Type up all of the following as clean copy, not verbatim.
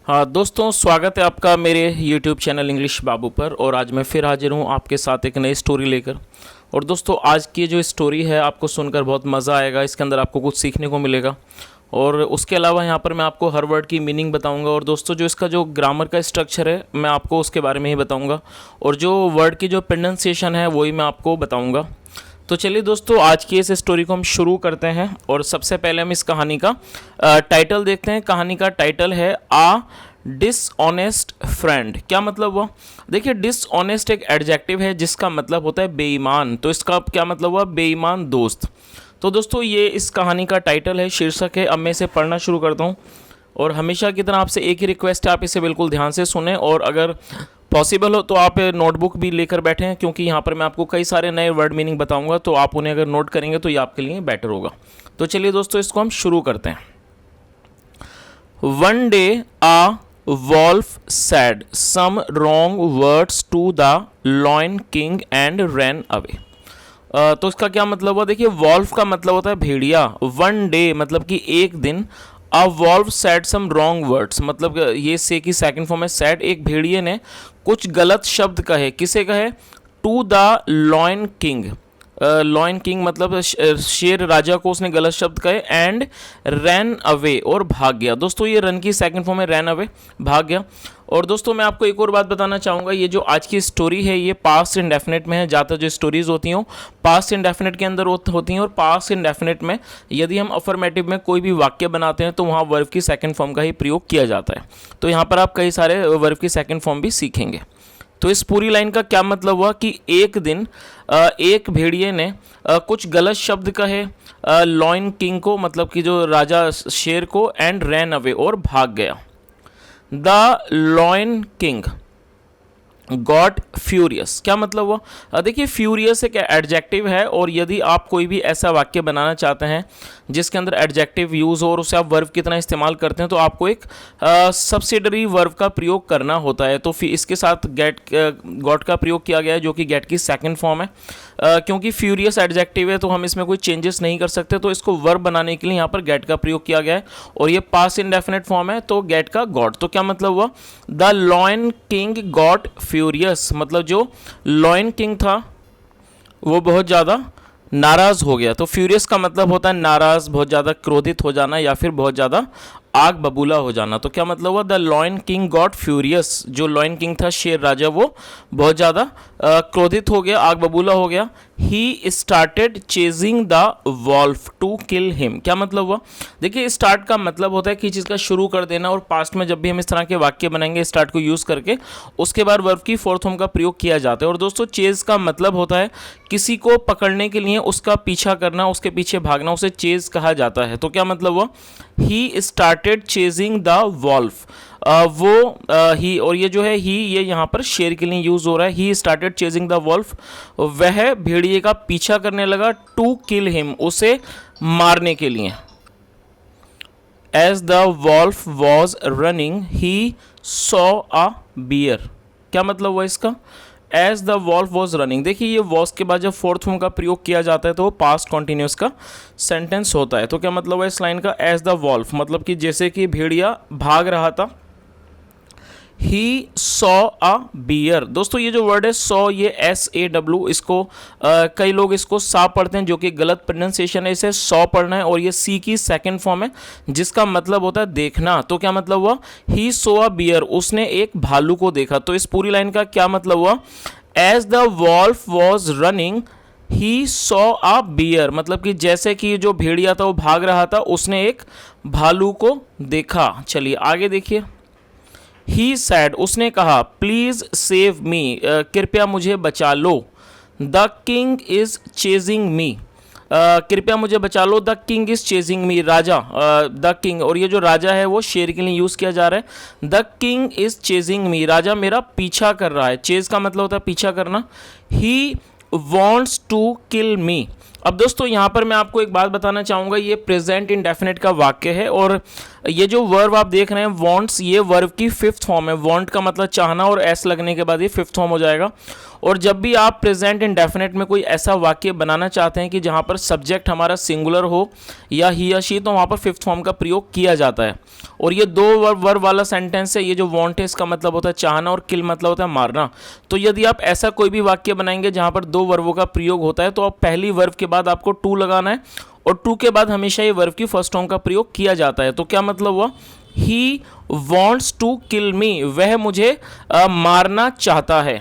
हाँ दोस्तों, स्वागत है आपका मेरे YouTube चैनल इंग्लिश बाबू पर। और आज मैं फिर हाजिर हूँ आपके साथ एक नई स्टोरी लेकर। और दोस्तों, आज की जो स्टोरी है आपको सुनकर बहुत मज़ा आएगा। इसके अंदर आपको कुछ सीखने को मिलेगा और उसके अलावा यहाँ पर मैं आपको हर वर्ड की मीनिंग बताऊंगा। और दोस्तों, जो इसका जो ग्रामर का स्ट्रक्चर है मैं आपको उसके बारे में ही बताऊंगा और जो वर्ड की जो प्रोनाउंसिएशन है वही मैं आपको बताऊंगा। तो चलिए दोस्तों, आज की इस स्टोरी को हम शुरू करते हैं। और सबसे पहले हम इस कहानी का टाइटल देखते हैं। कहानी का टाइटल है आ डिसऑनेस्ट फ्रेंड। क्या मतलब हुआ? देखिए, डिसऑनेस्ट एक एडजेक्टिव है जिसका मतलब होता है बेईमान। तो इसका क्या मतलब हुआ? बेईमान दोस्त। तो दोस्तों, ये इस कहानी का टाइटल है, शीर्षक है। अब मैं इसे पढ़ना शुरू करता हूँ। और हमेशा की तरह आपसे एक ही रिक्वेस्ट है, आप इसे बिल्कुल ध्यान से सुने और अगर पॉसिबल हो तो आप नोटबुक भी लेकर बैठें, क्योंकि यहाँ पर मैं आपको कई सारे नए वर्ड मीनिंग बताऊंगा। तो आप उन्हें अगर नोट करेंगे तो ये आपके लिए बेटर होगा। तो चलिए दोस्तों, इसको हम शुरू करते हैं। One day uh wolf said some wrong words to the lion king and ran away। तो इसका क्या मतलब हुआ? देखिए, वॉल्फ का मतलब होता है भेड़िया। वन डे मतलब कि एक दिन। A wolf said some wrong words मतलब ये से की सेकंड फॉर्म है सैड। एक भेड़िए ने कुछ गलत शब्द कहे। किसे कहे? To the lion king. Lion king मतलब शेर राजा को उसने गलत शब्द कहे। एंड रैन अवे और भाग गया। दोस्तों, ये रन की सेकंड फॉर्म है रैन अवे, भाग गया। और दोस्तों, मैं आपको एक और बात बताना चाहूँगा। ये जो आज की स्टोरी है ये पास्ट इंडेफिनिट में है। ज़्यादातर जो स्टोरीज होती हैं पास्ट इंडेफिनिट के अंदर होती हैं। और पास्ट इंडेफिनिट में यदि हम अफर्मेटिव में कोई भी वाक्य बनाते हैं तो वहाँ वर्ब की सेकंड फॉर्म का ही प्रयोग किया जाता है। तो यहाँ पर आप कई सारे वर्ब की सेकंड फॉर्म भी सीखेंगे। तो इस पूरी लाइन का क्या मतलब हुआ कि एक दिन एक भेड़िए ने कुछ गलत शब्द कहे लॉयन किंग को, मतलब कि जो राजा शेर को। एंड रैन अवे और भाग गया। The lion king got furious. क्या मतलब हुआ? देखिए, फ्यूरियस एक एडजेक्टिव है और यदि आप कोई भी ऐसा वाक्य बनाना चाहते हैं जिसके अंदर एडजेक्टिव यूज़ हो और उसे आप वर्ब की तरह इस्तेमाल करते हैं तो आपको एक सब्सिडरी वर्ब का प्रयोग करना होता है। तो फिर इसके साथ गेट गॉट का प्रयोग किया गया है जो कि गेट की सेकंड फॉर्म है। क्योंकि फ्यूरियस एडजेक्टिव है तो हम इसमें कोई चेंजेस नहीं कर सकते, तो इसको वर्ब बनाने के लिए यहाँ पर गेट का प्रयोग किया गया है। और ये पास्ट इंडेफिनिट फॉर्म है तो गेट का गॉट। तो क्या मतलब हुआ? The lion king got furious मतलब जो लॉयन किंग था वो बहुत ज़्यादा नाराज़ हो गया। तो फ्यूरियस का मतलब होता है नाराज़, बहुत ज़्यादा क्रोधित हो जाना या फिर बहुत ज़्यादा आग बबूला हो जाना। तो क्या मतलब हुआ? The lion king got furious. जो लॉयन किंग था शेर राजा वो बहुत ज़्यादा क्रोधित हो गया, आग बबूला हो गया। He started chasing the wolf to kill him. क्या मतलब हुआ? देखिए, स्टार्ट का मतलब होता है कि चीज़ का शुरू कर देना। और पास्ट में जब भी हम इस तरह के वाक्य बनाएंगे स्टार्ट को यूज़ करके उसके बाद वर्ब की फोर्थ फॉर्म का प्रयोग किया जाता है। और दोस्तों, चेज का मतलब होता है किसी को पकड़ने के लिए उसका पीछा करना, उसके पीछे भागना, उसे चेज कहा जाता है। तो क्या मतलब हुआ? He started chasing the wolf. He और ये जो है ही ये यहाँ पर शेर के लिए यूज हो रहा है। He started chasing the wolf. वह भेड़िए का पीछा करने लगा। टू किल हिम उसे मारने के लिए। As the wolf was running he saw a bear. क्या मतलब हुआ इसका? As the wolf was running. देखिए, ये वॉज के बाद जब फोर्थ फॉर्म का प्रयोग किया जाता है तो वो पास्ट कॉन्टिन्यूस का सेंटेंस होता है। तो क्या मतलब है इस लाइन का? एज द वॉल्फ मतलब कि जैसे कि भेड़िया भाग रहा था। He saw a bear. दोस्तों, ये जो वर्ड है सॉ, ये SAW, इसको कई लोग इसको सा पढ़ते हैं जो कि गलत प्रोनाउंसिएशन है। इसे सॉ पढ़ना है और ये सी की सेकंड फॉर्म है जिसका मतलब होता है देखना। तो क्या मतलब हुआ? ही सॉ अ बियर, उसने एक भालू को देखा। तो इस पूरी लाइन का क्या मतलब हुआ? As the wolf was running he saw a bear मतलब कि जैसे कि जो भेड़िया था वो भाग रहा था उसने एक भालू को देखा। चलिए आगे देखिए। ही सैड उसने कहा प्लीज सेव मी कृपया मुझे बचा लो। The king is chasing me कृपया मुझे बचा लो। The king is chasing me राजा द किंग और ये जो राजा है वो शेर के लिए यूज़ किया जा रहा है। The king is chasing me राजा मेरा पीछा कर रहा है। चेज का मतलब होता है पीछा करना। ही वॉन्ट्स टू किल मी। अब दोस्तों, यहाँ पर मैं आपको एक बात बताना चाहूँगा। ये प्रेजेंट इंडेफिनिट का वाक्य है और ये जो वर्ब आप देख रहे हैं वॉन्ट्स, ये वर्ब की फिफ्थ फॉर्म है। वॉन्ट का मतलब चाहना और एस लगने के बाद ये फिफ्थ फॉर्म हो जाएगा। और जब भी आप प्रेजेंट इंडेफिनिट में कोई ऐसा वाक्य बनाना चाहते हैं कि जहाँ पर सब्जेक्ट हमारा सिंगुलर हो या ही या शी, तो वहाँ पर फिफ्थ फॉर्म का प्रयोग किया जाता है। और ये दो वर्ब वाला सेंटेंस है। ये जो वॉन्ट है इसका मतलब होता है चाहना और किल मतलब होता है मारना। तो यदि आप ऐसा कोई भी वाक्य बनाएंगे जहाँ पर दो वर्बों का प्रयोग होता है तो आप पहली वर्ब के बाद आपको टू लगाना है, और टू के बाद हमेशा ये वर्ब की फर्स्ट फॉर्म का प्रयोग किया जाता है। तो क्या मतलब हुआ, ही वॉन्ट्स टू किल मी, वह मुझे मारना चाहता है।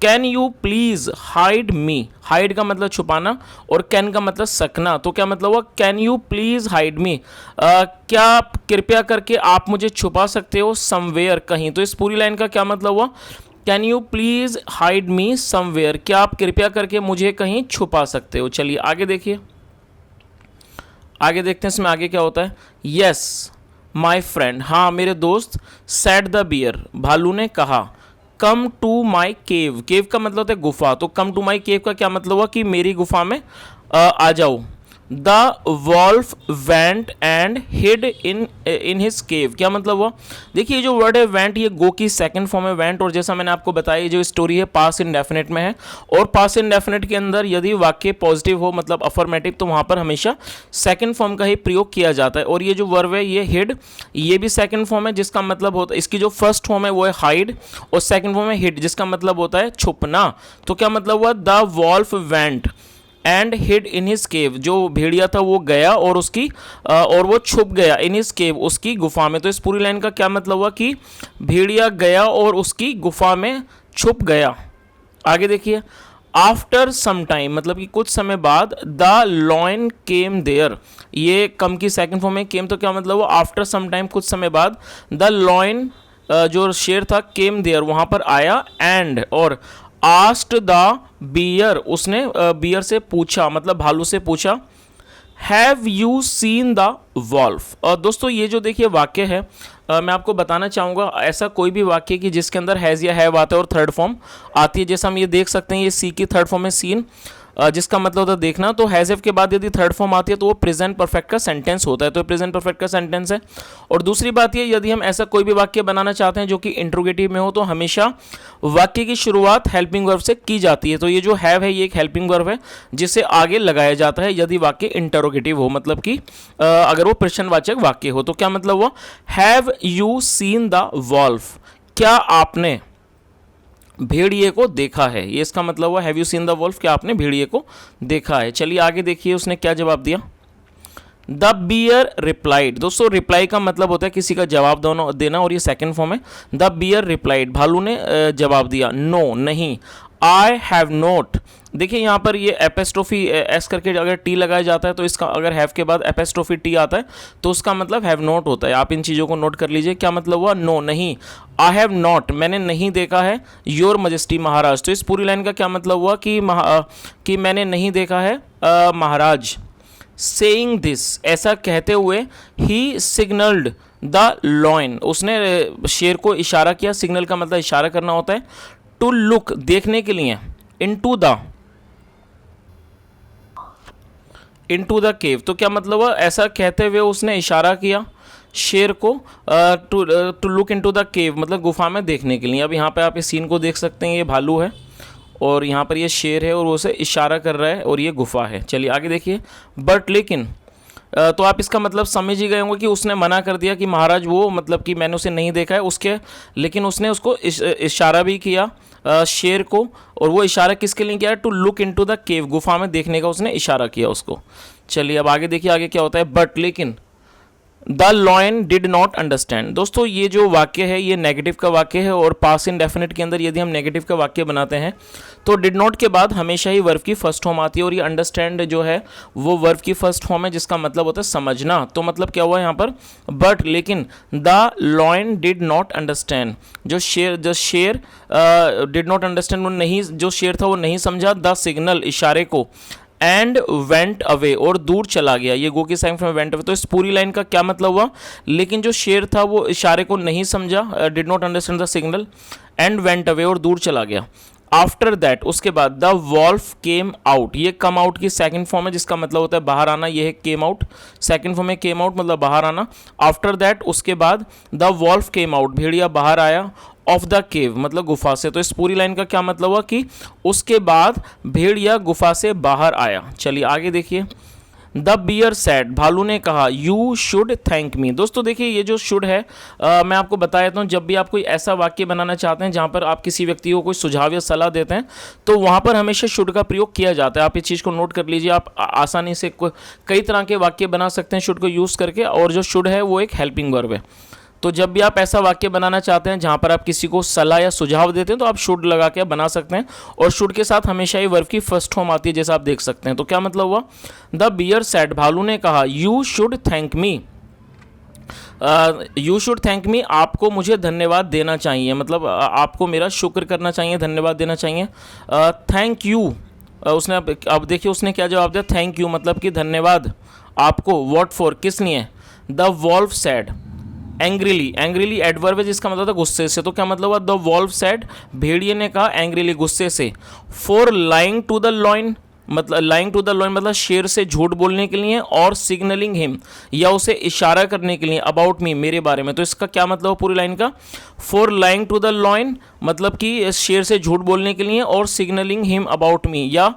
Can you please hide me, hide का मतलब छुपाना और कैन का मतलब सकना। तो क्या मतलब हुआ, कैन यू प्लीज हाइड मी, क्या कृपया करके आप मुझे छुपा सकते हो समवेयर, कहीं। तो इस पूरी लाइन का क्या मतलब हुआ, can you please hide me somewhere, क्या आप कृपया करके मुझे कहीं छुपा सकते हो। चलिए आगे देखिए, आगे देखते हैं इसमें आगे क्या होता है। यस माई फ्रेंड, हाँ मेरे दोस्त, सेड द बियर, भालू ने कहा। कम टू माई केव, केव का मतलब होता है गुफा, तो कम टू माई केव का क्या मतलब हुआ कि मेरी गुफा में आ जाओ। The wolf went and hid in his cave, क्या मतलब हुआ, देखिए जो वर्ड है वेंट, ये गो की सेकंड फॉर्म है वेंट। और जैसा मैंने आपको बताया जो स्टोरी है पास्ट इंडेफिनिट में है, और पास्ट इंडेफिनिट के अंदर यदि वाक्य पॉजिटिव हो मतलब अफर्मेटिव तो वहाँ पर हमेशा सेकंड फॉर्म का ही प्रयोग किया जाता है। और ये जो वर्ब है ये हिड, ये भी सेकंड फॉर्म है जिसका मतलब होता है, इसकी जो फर्स्ट फॉर्म है वो है हाइड और सेकंड फॉर्म है हिड जिसका मतलब होता है छुपना। तो क्या मतलब हुआ, the wolf went and hid in his cave, जो भेड़िया था वो गया और उसकी और वो छुप गया इन हिज केव, उसकी गुफा में। तो इस पूरी लाइन का क्या मतलब हुआ कि भेड़िया गया और उसकी गुफा में छुप गया। आगे देखिए, आफ्टर सम टाइम मतलब कि कुछ समय बाद, द लॉयन केम देयर, ये कम की सेकंड फॉर्म में केम, तो क्या मतलब हुआ आफ्टर सम टाइम कुछ समय बाद, द लॉयन जो शेर था केम देयर वहाँ पर आया, एंड और आस्क्ड द बियर, उसने बियर से पूछा मतलब भालू से पूछा, have you seen the wolf. दोस्तों ये जो देखिए वाक्य है मैं आपको बताना चाहूँगा, ऐसा कोई भी वाक्य कि जिसके अंदर हैज़ या हैव आता है और थर्ड फॉर्म आती है, जैसा हम ये देख सकते हैं ये सी की थर्ड फॉर्म है सीन, जिसका मतलब होता है देखना। तो हैज़ हैव के बाद यदि थर्ड फॉर्म आती है तो वो प्रेजेंट परफेक्ट का सेंटेंस होता है, तो प्रेजेंट परफेक्ट का सेंटेंस है। और दूसरी बात ये, यदि हम ऐसा कोई भी वाक्य बनाना चाहते हैं जो कि इंट्रोगेटिव में हो तो हमेशा वाक्य की शुरुआत हेल्पिंग वर्ब से की जाती है। तो ये जो हैव है ये एक हेल्पिंग वर्ब है जिसे आगे लगाया जाता है यदि वाक्य इंटरोगेटिव हो, मतलब कि अगर वो प्रश्नवाचक वाक्य हो। तो क्या मतलब हुआ, have you seen the wolf, क्या आपने भेड़िए को देखा है, ये इसका मतलब हुआ have you seen the wolf, क्या आपने भेड़िए को देखा है। चलिए आगे देखिए उसने क्या जवाब दिया। द बियर रिप्लाइड, दोस्तों रिप्लाई का मतलब होता है किसी का जवाब देना और ये सेकंड फॉर्म है। द बियर रिप्लाइड, भालू ने जवाब दिया, नो नहीं, आई हैव नॉट। देखिए यहाँ पर ये एपेस्ट्रोफी एस करके अगर टी लगाया जाता है तो इसका अगर हैव के बाद एपेस्ट्रोफी टी आता है तो उसका मतलब हैव नॉट होता है। आप इन चीज़ों को नोट कर लीजिए, क्या मतलब हुआ, नो नहीं, आई हैव नॉट मैंने नहीं देखा है, योर मजेस्टी महाराज। तो इस पूरी लाइन का क्या मतलब हुआ कि मैंने नहीं देखा है महाराज। सेइंग दिस, ऐसा कहते हुए, ही सिग्नल्ड द लॉयन, उसने शेर को इशारा किया। सिग्नल का मतलब इशारा करना होता है। टू लुक, देखने के लिए, इनटू द केव, तो क्या मतलब हुआ, ऐसा कहते हुए उसने इशारा किया शेर को to look into the cave, मतलब गुफा में देखने के लिए। अब यहाँ पे आप इस सीन को देख सकते हैं, ये भालू है और यहाँ पर ये शेर है और वो उसे इशारा कर रहा है और ये गुफा है। चलिए आगे देखिए, बट लेकिन, तो आप इसका मतलब समझ ही गए होंगे कि उसने मना कर दिया कि महाराज वो मतलब कि मैंने उसे नहीं देखा है उसके, लेकिन उसने उसको इशारा भी किया शेर को, और वो इशारा किसके लिए किया, to look into the cave, गुफा में देखने का उसने इशारा किया उसको। चलिए अब आगे देखिए आगे क्या होता है, बट लेकिन the lion did not understand. दोस्तों ये जो वाक्य है ये नेगेटिव का वाक्य है और पास्ट इंडेफिनिट के अंदर यदि हम नेगेटिव का वाक्य बनाते हैं तो डिड नॉट के बाद हमेशा ही वर्ब की फर्स्ट फॉर्म आती है, और ये अंडरस्टैंड जो है वो वर्ब की फर्स्ट फॉर्म है जिसका मतलब होता है समझना। तो मतलब क्या हुआ यहाँ पर, बट लेकिन the lion did not understand, जो शेर डिड नॉट अंडरस्टैंड, नहीं, जो शेर था वो नहीं समझा, द सिग्नल, इशारे को, एंड वेंट अवे, और दूर चला गया। ये गो की साइन फ्रॉम वेंट अवे। तो इस पूरी लाइन का क्या मतलब हुआ, लेकिन जो शेर था वो इशारे को नहीं समझा, did not understand the signal, and went away, और दूर चला गया। आफ्टर दैट उसके बाद द वॉल्फ केम आउट, ये कम आउट की सेकंड फॉर्म है जिसका मतलब होता है बाहर आना, ये है केम आउट, सेकंड फॉर्म में केम आउट मतलब बाहर आना। आफ्टर दैट उसके बाद द वॉल्फ केम आउट, भेड़िया बाहर आया, ऑफ द केव मतलब गुफा से। तो इस पूरी लाइन का क्या मतलब हुआ कि उसके बाद भेड़िया गुफा से बाहर आया। चलिए आगे देखिए, द बियर सैड, भालू ने कहा, यू शुड थैंक मी। दोस्तों देखिए ये जो शुड है मैं आपको बता देता हूँ, जब भी आप कोई ऐसा वाक्य बनाना चाहते हैं जहाँ पर आप किसी व्यक्ति को कोई सुझाव या सलाह देते हैं तो वहाँ पर हमेशा शुड का प्रयोग किया जाता है। आप इस चीज़ को नोट कर लीजिए, आप आसानी से कई तरह के वाक्य बना सकते हैं शुड को यूज़ करके, और जो शुड है वो एक हेल्पिंग वर्ब है। तो जब भी आप ऐसा वाक्य बनाना चाहते हैं जहां पर आप किसी को सलाह या सुझाव देते हैं तो आप शुड लगा के बना सकते हैं, और शुड के साथ हमेशा ये वर्ब की फर्स्ट फॉर्म आती है जैसा आप देख सकते हैं। तो क्या मतलब हुआ, द बियर सेड, भालू ने कहा, you should thank me, you should thank me, आपको मुझे धन्यवाद देना चाहिए, मतलब आपको मेरा शुक्र करना चाहिए, धन्यवाद देना चाहिए। थैंक यू, उसने अब देखिए उसने क्या जवाब दिया, थैंक यू मतलब कि धन्यवाद आपको, व्हाट फॉर किस लिए, the wolf said, angrily, angrily adverb है जिसका मतलब था गुस्से से। तो क्या मतलब हुआ, द वॉल्फ सेड, भेड़िए ने कहा, एंग्रीली गुस्से से, for lying to the lion, मतलब लाइंग टू द लॉइन मतलब शेर से झूठ बोलने के लिए, और सिग्नलिंग हिम या उसे इशारा करने के लिए, अबाउट मी मेरे बारे में। तो इसका क्या मतलब है पूरी लाइन का, for lying to the lion मतलब कि शेर से झूठ बोलने के लिए, और सिग्नलिंग हिम अबाउट मी या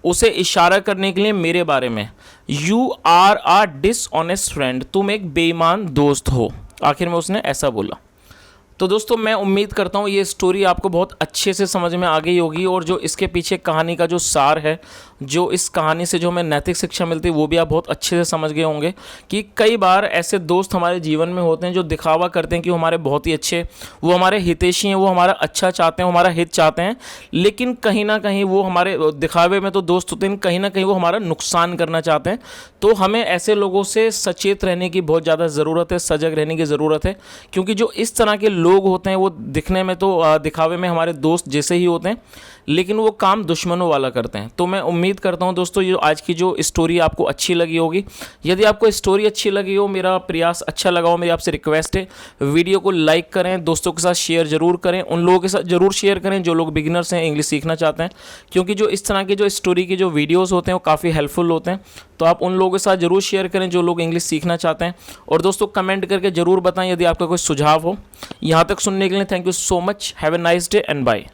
उसे इशारा करने के लिए मेरे बारे में। You are a dishonest friend, तुम एक बेईमान दोस्त हो, आखिर में उसने ऐसा बोला। तो दोस्तों मैं उम्मीद करता हूँ ये स्टोरी आपको बहुत अच्छे से समझ में आ गई होगी, और जो इसके पीछे कहानी का जो सार है, जो इस कहानी से जो हमें नैतिक शिक्षा मिलती है वो भी आप बहुत अच्छे से समझ गए होंगे कि कई बार ऐसे दोस्त हमारे जीवन में होते हैं जो दिखावा करते हैं कि वो हमारे बहुत ही अच्छे, वो हमारे हितैषी हैं, वो हमारा अच्छा चाहते हैं, वो हमारा हित चाहते हैं, लेकिन कहीं ना कहीं वो हमारे दिखावे में तो दोस्त होते हैं, कहीं ना कहीं वो हमारा नुकसान करना चाहते हैं। तो हमें ऐसे लोगों से सचेत रहने की बहुत ज़्यादा ज़रूरत है, सजग रहने की ज़रूरत है, क्योंकि जो इस तरह के लोग होते हैं वो दिखने में तो दिखावे में हमारे दोस्त जैसे ही होते हैं, लेकिन वो काम दुश्मनों वाला करते हैं। तो मैं उम्मीद करता हूं दोस्तों ये आज की जो स्टोरी आपको अच्छी लगी होगी। यदि आपको स्टोरी अच्छी लगी हो, मेरा प्रयास अच्छा लगा हो, मेरी आपसे रिक्वेस्ट है वीडियो को लाइक करें, दोस्तों के साथ शेयर जरूर करें, उन लोगों के साथ जरूर शेयर करें जो लोग बिगिनर्स हैं, इंग्लिश सीखना चाहते हैं, क्योंकि जो इस तरह के जो स्टोरी के जो वीडियोज़ होते हैं वो काफ़ी हेल्पफुल होते हैं। तो आप उन लोगों के साथ जरूर शेयर करें जो लोग इंग्लिश सीखना चाहते हैं, और दोस्तों कमेंट करके जरूर बताएं यदि आपका कोई सुझाव हो। यहाँ तक सुनने के लिए thank you so much, have a nice day and bye.